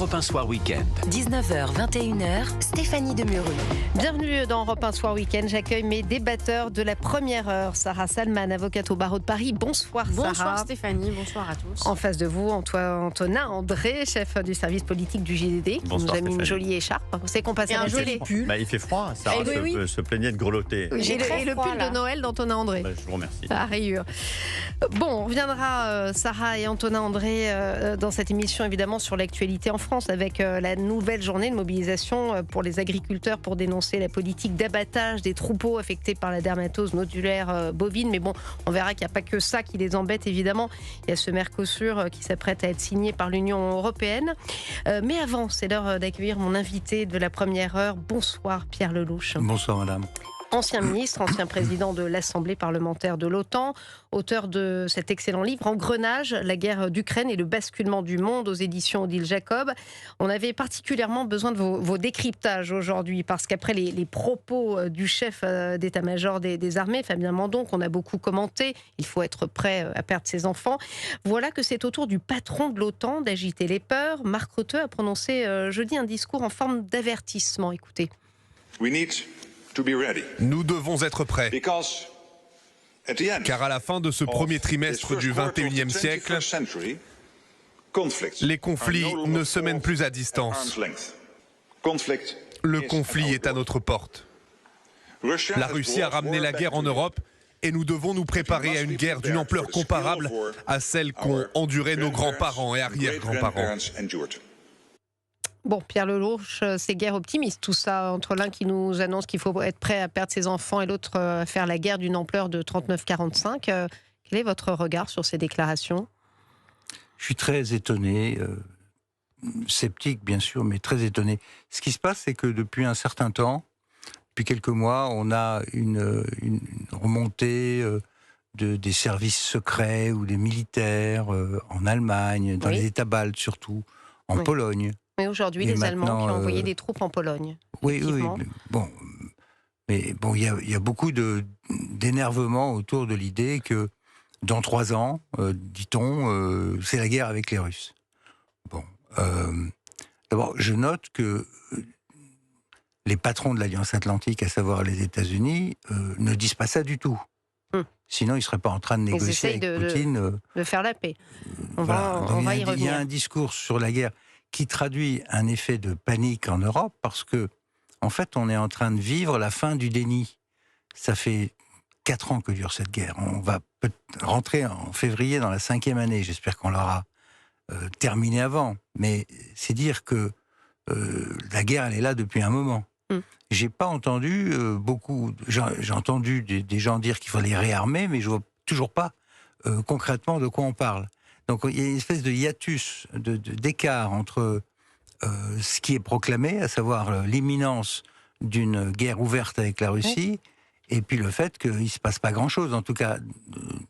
Europe 1 Soir Week-end. 19h, 21h, Stéphanie Demuru. Bienvenue dans Europe 1 Soir Week-end. J'accueille mes débatteurs de la première heure. Sarah Salman, avocate au barreau de Paris. Bonsoir Sarah. Bonsoir Stéphanie, bonsoir à tous. En face de vous, Antonin André, chef du service politique du JDD, qui Bonsoir, nous a mis une Stéphanie. jolie écharpe. Vous savez qu'on passe à la télé. Il fait froid, Sarah se plaignait de grelotter. Et le froid, pull là. de Noël d'Antonin André. Je vous remercie. À rayure. Bon, on reviendra, Sarah et Antonin André, dans cette émission, évidemment, sur l'actualité en France, avec la nouvelle journée de mobilisation pour les agriculteurs pour dénoncer la politique d'abattage des troupeaux affectés par la dermatose nodulaire bovine. Mais bon, on verra qu'il n'y a pas que ça qui les embête, évidemment. Il y a ce Mercosur qui s'apprête à être signé par l'Union européenne. Mais avant, c'est l'heure d'accueillir mon invité de la première heure. Bonsoir, Pierre Lelouch. Bonsoir, madame. Ancien ministre, ancien président de l'Assemblée parlementaire de l'OTAN, auteur de cet excellent livre Engrenage, la guerre d'Ukraine et le basculement du monde aux éditions Odile Jacob. On avait particulièrement besoin de vos décryptages aujourd'hui parce qu'après les propos du chef d'état-major des armées, Fabien Mandon, qu'on a beaucoup commenté, il faut être prêt à perdre ses enfants. Voilà que c'est au tour du patron de l'OTAN d'agiter les peurs. Mark Rutte a prononcé jeudi un discours en forme d'avertissement. Écoutez. Nous devons être prêts, car à la fin de ce premier trimestre du XXIe siècle, les conflits ne se mènent plus à distance. Le conflit est à notre porte. La Russie a ramené la guerre en Europe et nous devons nous préparer à une guerre d'une ampleur comparable à celle qu'ont endurée nos grands-parents et arrière-grands-parents. Bon, Pierre Lelouch, c'est guerre optimiste, tout ça, entre l'un qui nous annonce qu'il faut être prêt à perdre ses enfants et l'autre à faire la guerre d'une ampleur de 39-45. Quel est votre regard sur ces déclarations ? Je suis très étonné, sceptique bien sûr, mais très étonné. Ce qui se passe, c'est que depuis un certain temps, depuis quelques mois, on a une remontée des services secrets ou des militaires en Allemagne, dans les États baltes surtout, en Pologne. Mais aujourd'hui, les Allemands qui ont envoyé des troupes en Pologne. Oui. Mais bon, il y a beaucoup d'énervement autour de l'idée que dans 3 ans, dit-on, c'est la guerre avec les Russes. Bon, d'abord, je note que les patrons de l'Alliance Atlantique, à savoir les États-Unis, ne disent pas ça du tout. Sinon, ils ne seraient pas en train de négocier avec Poutine. De faire la paix. On va y revenir. Il y a un discours sur la guerre qui traduit un effet de panique en Europe, parce que, en fait, on est en train de vivre la fin du déni. Ça fait 4 ans que dure cette guerre. On va rentrer en février dans la 5e année. J'espère qu'on l'aura terminée avant. Mais c'est dire que la guerre, elle est là depuis un moment. J'ai pas entendu j'ai entendu des gens dire qu'il fallait réarmer, mais je vois toujours pas concrètement de quoi on parle. Donc il y a une espèce de hiatus, d'écart entre ce qui est proclamé, à savoir l'imminence d'une guerre ouverte avec la Russie, et puis le fait qu'il ne se passe pas grand-chose, en tout cas,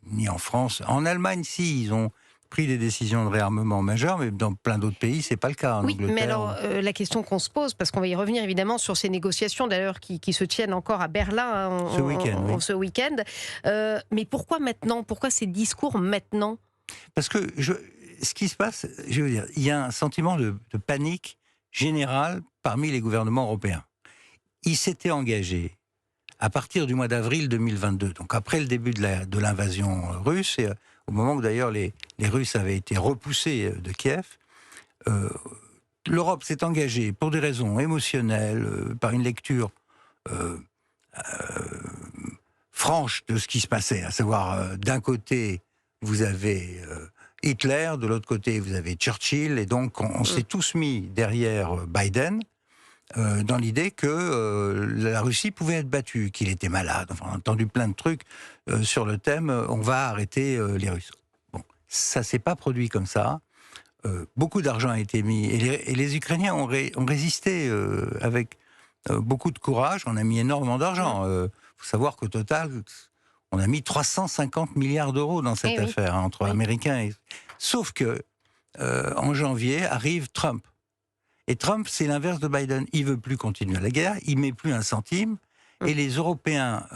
ni en France. En Allemagne, si, ils ont pris des décisions de réarmement majeures, mais dans plein d'autres pays, c'est pas le cas. Oui, mais alors, la question qu'on se pose, parce qu'on va y revenir évidemment sur ces négociations, d'ailleurs, qui se tiennent encore à Berlin ce week-end. Mais pourquoi maintenant ? Pourquoi ces discours maintenant ? Parce que ce qui se passe, je veux dire, il y a un sentiment de panique générale parmi les gouvernements européens. Ils s'étaient engagés à partir du mois d'avril 2022, donc après le début de l'invasion russe, et au moment où d'ailleurs les Russes avaient été repoussés de Kiev, l'Europe s'est engagée pour des raisons émotionnelles, par une lecture franche de ce qui se passait, à savoir d'un côté vous avez Hitler, de l'autre côté vous avez Churchill, et donc on s'est tous mis derrière Biden dans l'idée que la Russie pouvait être battue, qu'il était malade. Enfin, on a entendu plein de trucs sur le thème on va arrêter les Russes. Bon, ça s'est pas produit comme ça. Beaucoup d'argent a été mis, et les Ukrainiens ont résisté avec beaucoup de courage. On a mis énormément d'argent. Faut savoir qu'au total, on a mis 350 milliards d'euros dans cette affaire, entre Américains et... Sauf que, en janvier, arrive Trump. Et Trump, c'est l'inverse de Biden. Il veut plus continuer la guerre, il met plus un centime, et les Européens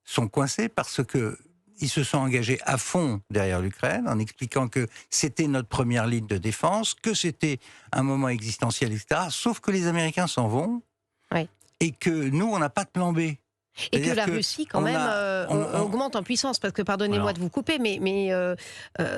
sont coincés parce que ils se sont engagés à fond derrière l'Ukraine en expliquant que c'était notre première ligne de défense, que c'était un moment existentiel, etc. Sauf que les Américains s'en vont et que nous, on n'a pas de plan B. Et que la Russie, quand même, augmente en puissance. Parce que, pardonnez-moi de vous couper, mais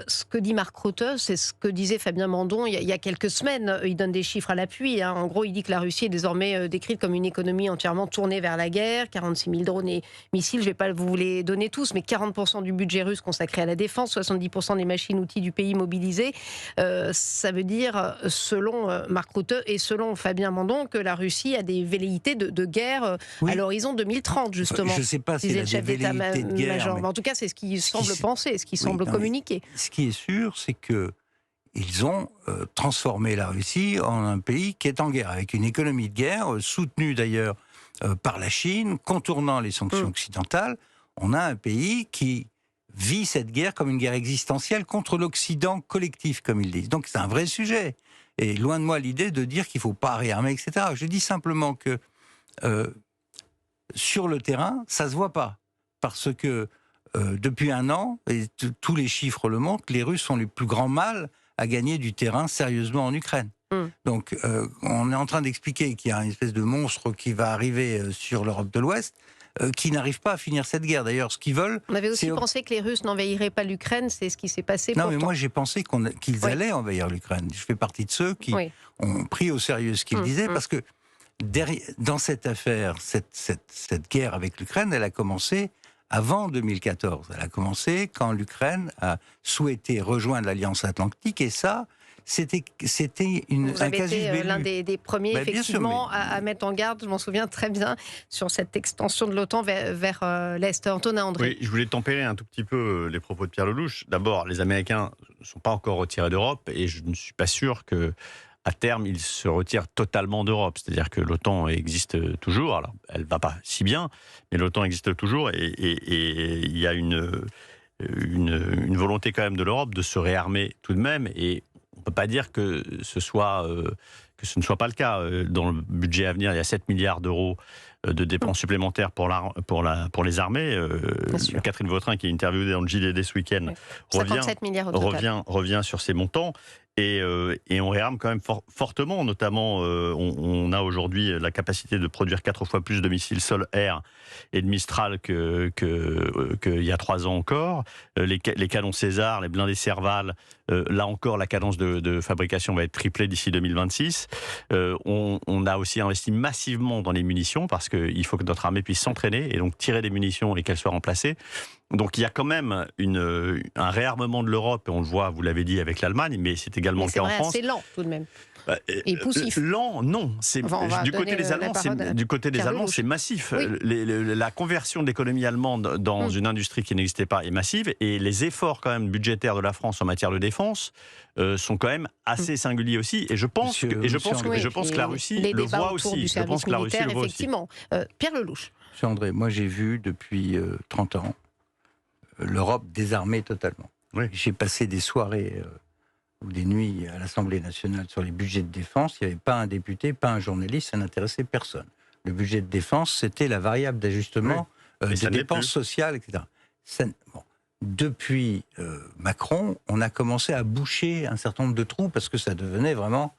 ce que dit Mark Rutte, c'est ce que disait Fabien Mandon il y a quelques semaines. Il donne des chiffres à l'appui. Hein. En gros, il dit que la Russie est désormais décrite comme une économie entièrement tournée vers la guerre. 46 000 drones et missiles, je ne vais pas vous les donner tous, mais 40% du budget russe consacré à la défense, 70% des machines-outils du pays mobilisés. Ça veut dire, selon Mark Rutte et selon Fabien Mandon, que la Russie a des velléités de guerre à l'horizon 2030. Justement, je ne sais pas s'il a des velléités de guerre. En tout cas, c'est ce qu'il semble penser, ce qu'il semble communiquer. Ce qui est sûr, c'est qu'ils ont transformé la Russie en un pays qui est en guerre, avec une économie de guerre, soutenue d'ailleurs par la Chine, contournant les sanctions occidentales. On a un pays qui vit cette guerre comme une guerre existentielle contre l'Occident collectif, comme ils disent. Donc c'est un vrai sujet. Et loin de moi l'idée de dire qu'il ne faut pas réarmer, etc. Je dis simplement que sur le terrain, ça ne se voit pas. Parce que depuis un an, et tous les chiffres le montrent, les Russes ont le plus grand mal à gagner du terrain sérieusement en Ukraine. Donc on est en train d'expliquer qu'il y a une espèce de monstre qui va arriver sur l'Europe de l'Ouest, qui n'arrive pas à finir cette guerre. D'ailleurs, ce qu'ils veulent... On avait aussi pensé que les Russes n'envahiraient pas l'Ukraine, c'est ce qui s'est passé pourtant. Non, mais moi j'ai pensé qu'ils allaient envahir l'Ukraine. Je fais partie de ceux qui ont pris au sérieux ce qu'ils disaient, parce que dans cette affaire, cette guerre avec l'Ukraine, elle a commencé avant 2014. Elle a commencé quand l'Ukraine a souhaité rejoindre l'Alliance Atlantique, et ça, c'était un casus belli. L'un des premiers, effectivement, à mettre en garde, je m'en souviens très bien, sur cette extension de l'OTAN vers l'Est. Antonin André. Oui, je voulais tempérer un tout petit peu les propos de Pierre Lellouche. D'abord, les Américains ne sont pas encore retirés d'Europe, et je ne suis pas sûr que à terme, ils se retirent totalement d'Europe. C'est-à-dire que l'OTAN existe toujours. Alors, elle ne va pas si bien, mais l'OTAN existe toujours. Et il y a une volonté quand même de l'Europe de se réarmer tout de même. Et on ne peut pas dire que ce ne soit pas le cas. Dans le budget à venir, il y a 7 milliards d'euros de dépenses supplémentaires pour les armées. Catherine Vautrin, qui est interviewée dans le JDD ce week-end, revient sur ces montants. Et on réarme quand même fortement, notamment on a aujourd'hui la capacité de produire 4 fois plus de missiles sol-air et de Mistral qu'il y a 3 ans encore. Les canons César, les blindés Serval, là encore la cadence de fabrication va être triplée d'ici 2026. On a aussi investi massivement dans les munitions, parce qu'il faut que notre armée puisse s'entraîner et donc tirer des munitions et qu'elles soient remplacées. Donc il y a quand même un réarmement de l'Europe, et on le voit, vous l'avez dit, avec l'Allemagne, mais c'est également le cas en France. C'est lent tout de même. Et poussif. Lent, non. Du côté des Allemands, c'est massif. Oui. La conversion de l'économie allemande dans une industrie qui n'existait pas est massive, et les efforts quand même budgétaires de la France en matière de défense sont quand même assez singuliers aussi. Et je pense que la Russie le voit aussi. Je pense que la Russie le voit aussi. Pierre Lellouche. Monsieur André, moi j'ai vu depuis 30 ans l'Europe désarmée totalement. Oui. J'ai passé des soirées ou des nuits à l'Assemblée nationale sur les budgets de défense. Il n'y avait pas un député, pas un journaliste, ça n'intéressait personne. Le budget de défense, c'était la variable d'ajustement des dépenses sociales, etc. Depuis Macron, on a commencé à boucher un certain nombre de trous, parce que ça devenait vraiment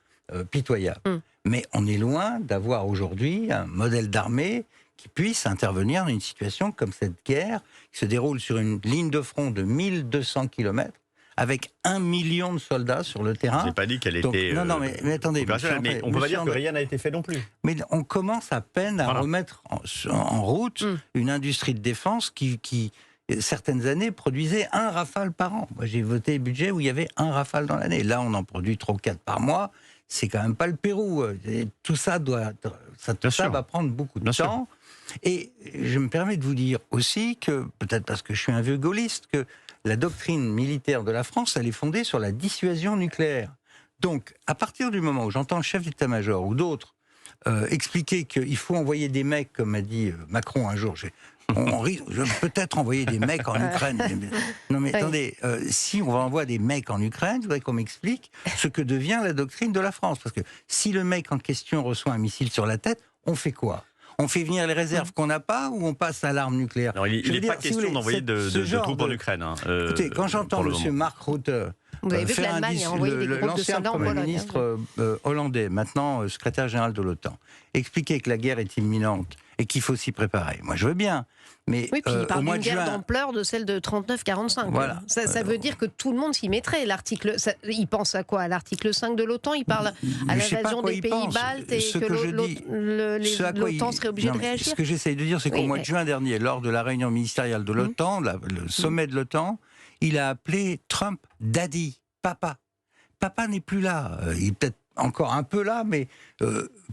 pitoyable. Mais on est loin d'avoir aujourd'hui un modèle d'armée qui puisse intervenir dans une situation comme cette guerre, qui se déroule sur une ligne de front de 1200 km, avec 1 million de soldats sur le terrain. Je n'ai pas dit qu'elle était... Non, mais attendez. Mais on ne peut pas dire que rien n'a été fait non plus. Mais on commence à peine à remettre en route une industrie de défense qui, certaines années, produisait 1 Rafale par an. Moi, j'ai voté un budget où il y avait 1 Rafale dans l'année. Là, on en produit 3 ou 4 par mois. C'est quand même pas le Pérou. Et tout ça va prendre beaucoup de temps. Et je me permets de vous dire aussi que, peut-être parce que je suis un vieux gaulliste, que la doctrine militaire de la France, elle est fondée sur la dissuasion nucléaire. Donc, à partir du moment où j'entends le chef d'état-major ou d'autres expliquer qu'il faut envoyer des mecs, comme a dit Macron un jour, on risque peut-être envoyer des mecs en Ukraine. Non mais attendez, si on envoie des mecs en Ukraine, je voudrais qu'on m'explique ce que devient la doctrine de la France. Parce que si le mec en question reçoit un missile sur la tête, on fait quoi ? On fait venir les réserves qu'on n'a pas ou on passe à l'arme nucléaire? Alors, il n'est pas question d'envoyer de troupes en Ukraine. Écoutez, quand j'entends M. Mark Rutte Vous avez vu que l'Allemagne a envoyé des groupes de soldats en Pologne. L'ancien Premier ministre hollandais, maintenant secrétaire général de l'OTAN, expliquer que la guerre est imminente et qu'il faut s'y préparer. Moi, je veux bien. Mais oui, puis il au parle mois d'une de guerre juin, d'ampleur de celle de 39-45. Voilà. Ça veut dire que tout le monde s'y mettrait. Il pense à quoi? À l'article 5 de l'OTAN? Il parle à l'invasion des pays baltes et que l'OTAN serait obligé de réagir? Ce que j'essaye de dire, c'est qu'au mois de juin dernier, lors de la réunion ministérielle de l'OTAN, le sommet de l'OTAN, il a appelé Trump Daddy, papa. Papa n'est plus là. Il est peut-être encore un peu là, mais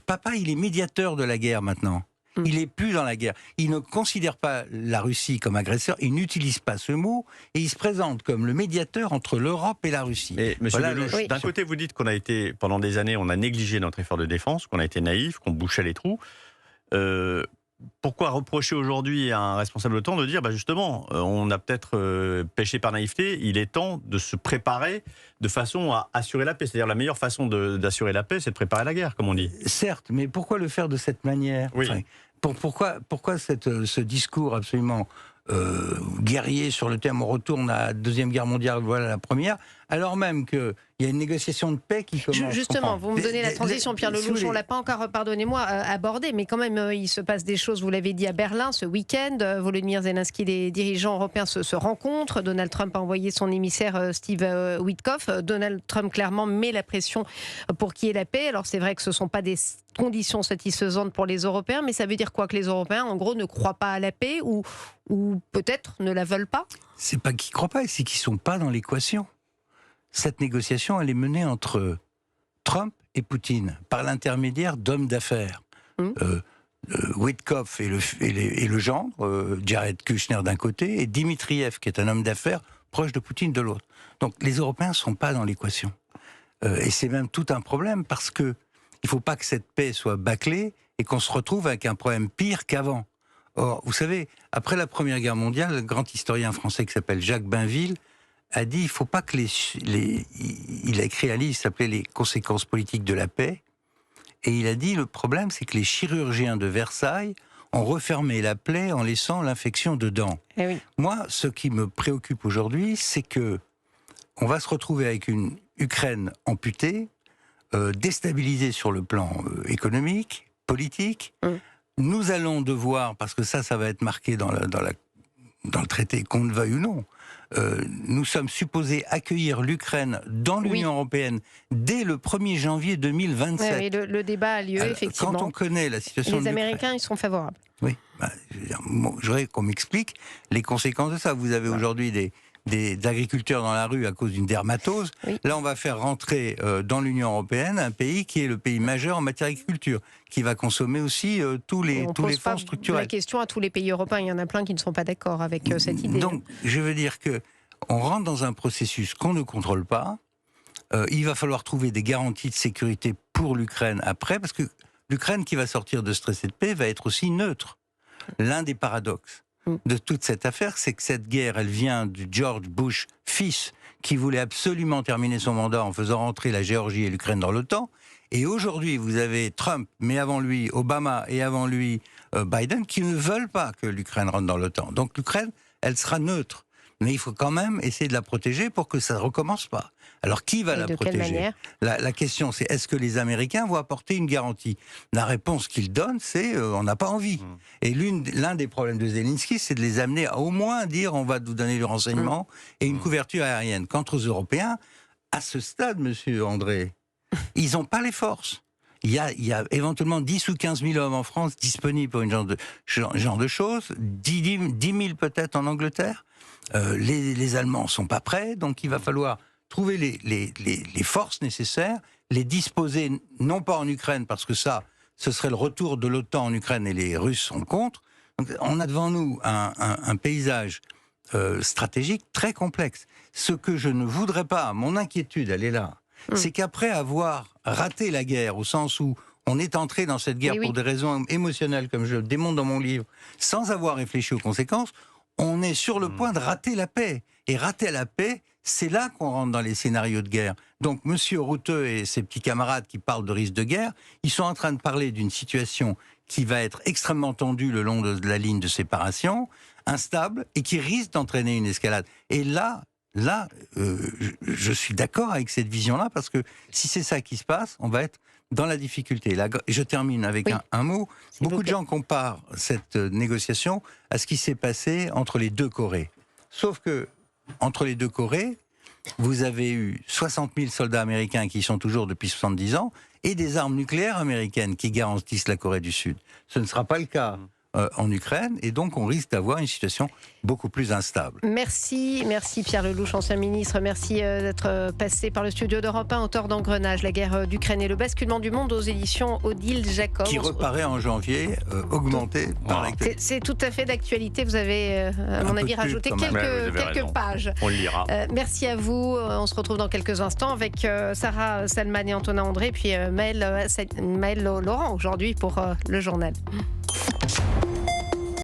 papa, il est médiateur de la guerre maintenant. Il n'est plus dans la guerre. Il ne considère pas la Russie comme agresseur, il n'utilise pas ce mot, et il se présente comme le médiateur entre l'Europe et la Russie. Et monsieur Lelouch, d'un côté, vous dites qu'on a été, pendant des années, on a négligé notre effort de défense, qu'on a été naïf, qu'on bouchait les trous. Pourquoi reprocher aujourd'hui à un responsable de l'OTAN de dire, justement, on a peut-être péché par naïveté, il est temps de se préparer de façon à assurer la paix. C'est-à-dire la meilleure façon d'assurer la paix, c'est de préparer la guerre, comme on dit. Certes, mais pourquoi le faire de cette manière? Oui. Pourquoi ce discours absolument guerrier sur le thème on retourne à la Deuxième Guerre mondiale, voilà la première, alors même qu'il y a une négociation de paix qui commence. Justement, vous me donnez la transition, Pierre Lelouch, on ne l'a pas encore, pardonnez-moi, abordé, mais quand même, il se passe des choses, vous l'avez dit, à Berlin ce week-end. Volodymyr Zelensky, les dirigeants européens se rencontrent. Donald Trump a envoyé son émissaire Steve Witkoff. Donald Trump, clairement, met la pression pour qu'il y ait la paix. Alors, c'est vrai que ce ne sont pas des conditions satisfaisantes pour les Européens, mais ça veut dire quoi? Que les Européens, en gros, ne croient pas à la paix ou peut-être ne la veulent pas? C'est pas qu'ils ne croient pas, c'est qu'ils ne sont pas dans l'équation. Cette négociation, elle est menée entre Trump et Poutine, par l'intermédiaire d'hommes d'affaires. Witkoff et le gendre, Jared Kushner d'un côté, et Dmitriev, qui est un homme d'affaires proche de Poutine de l'autre. Donc les Européens ne sont pas dans l'équation. Et c'est même tout un problème, parce que il ne faut pas que cette paix soit bâclée et qu'on se retrouve avec un problème pire qu'avant. Or, vous savez, après la Première Guerre mondiale, le grand historien français qui s'appelle Jacques Bainville a dit il ne faut pas que il a écrit un livre qui s'appelait Les conséquences politiques de la paix, et il a dit le problème c'est que les chirurgiens de Versailles ont refermé la plaie en laissant l'infection dedans. Eh oui. Moi, ce qui me préoccupe aujourd'hui, c'est que on va se retrouver avec une Ukraine amputée, déstabilisée sur le plan économique, politique. Nous allons devoir, parce que ça va être marqué dans le traité, qu'on le veuille ou non, nous sommes supposés accueillir l'Ukraine dans l'Union européenne dès le 1er janvier 2027. Oui, le débat a lieu, effectivement. Quand on connaît la situation les Américains, ils sont favorables. Oui, je voudrais qu'on m'explique les conséquences de ça. Vous avez aujourd'hui des agriculteurs dans la rue à cause d'une dermatose. Oui. Là, on va faire rentrer dans l'Union européenne un pays qui est le pays majeur en matière d'agriculture, qui va consommer aussi tous les fonds structurels. La question à tous les pays européens, il y en a plein qui ne sont pas d'accord avec cette idée. Donc, je veux dire que on rentre dans un processus qu'on ne contrôle pas. Il va falloir trouver des garanties de sécurité pour l'Ukraine après, parce que l'Ukraine qui va sortir de ce traité de paix va être aussi neutre. L'un des paradoxes de toute cette affaire, c'est que cette guerre, elle vient du George Bush fils, qui voulait absolument terminer son mandat en faisant rentrer la Géorgie et l'Ukraine dans l'OTAN. Et aujourd'hui, vous avez Trump, mais avant lui Obama et avant lui Biden, qui ne veulent pas que l'Ukraine rentre dans l'OTAN. Donc l'Ukraine, elle sera neutre. Mais il faut quand même essayer de la protéger pour que ça ne recommence pas. Alors qui va la protéger? De quelle manière? La question, c'est est-ce que les Américains vont apporter une garantie? La réponse qu'ils donnent, c'est on n'a pas envie. Et l'un des problèmes de Zelensky, c'est de les amener à au moins dire on va vous donner du renseignement et une couverture aérienne. Quant aux Européens, à ce stade, monsieur André, ils n'ont pas les forces. Il y a éventuellement 10 ou 15 000 hommes en France disponibles pour une genre de choses, 10 000 peut-être en Angleterre. Les Allemands ne sont pas prêts, donc il va falloir trouver les forces nécessaires, les disposer non pas en Ukraine, parce que ce serait le retour de l'OTAN en Ukraine et les Russes sont contre. Donc, on a devant nous un paysage stratégique très complexe. Ce que je ne voudrais pas, mon inquiétude, elle est là, c'est qu'après avoir raté la guerre, au sens où on est entré dans cette guerre pour des raisons émotionnelles, comme je le démontre dans mon livre, sans avoir réfléchi aux conséquences, on est sur le point de rater la paix. Et rater la paix, c'est là qu'on rentre dans les scénarios de guerre. Donc, M. Rutte et ses petits camarades qui parlent de risque de guerre, ils sont en train de parler d'une situation qui va être extrêmement tendue le long de la ligne de séparation, instable, et qui risque d'entraîner une escalade. Et là, je suis d'accord avec cette vision-là, parce que si c'est ça qui se passe, on va être dans la difficulté. Là, je termine avec un mot. Beaucoup de gens comparent cette négociation à ce qui s'est passé entre les deux Corées. Sauf que, entre les deux Corées, vous avez eu 60 000 soldats américains qui y sont toujours depuis 70 ans et des armes nucléaires américaines qui garantissent la Corée du Sud. Ce ne sera pas le cas en Ukraine, et donc on risque d'avoir une situation beaucoup plus instable. Merci Pierre Lellouche, ancien ministre. Merci d'être passé par le studio d'Europe 1, auteur d'Engrenage, la guerre d'Ukraine et le basculement du monde aux éditions Odile Jacob. Qui reparaît en janvier, augmenté par l'actualité. C'est tout à fait d'actualité. Vous avez, à mon avis, rajouté quelques pages. On le lira. Merci à vous. On se retrouve dans quelques instants avec Sarah Salman et Antonin André, puis Maëlle Laurent aujourd'hui pour le journal.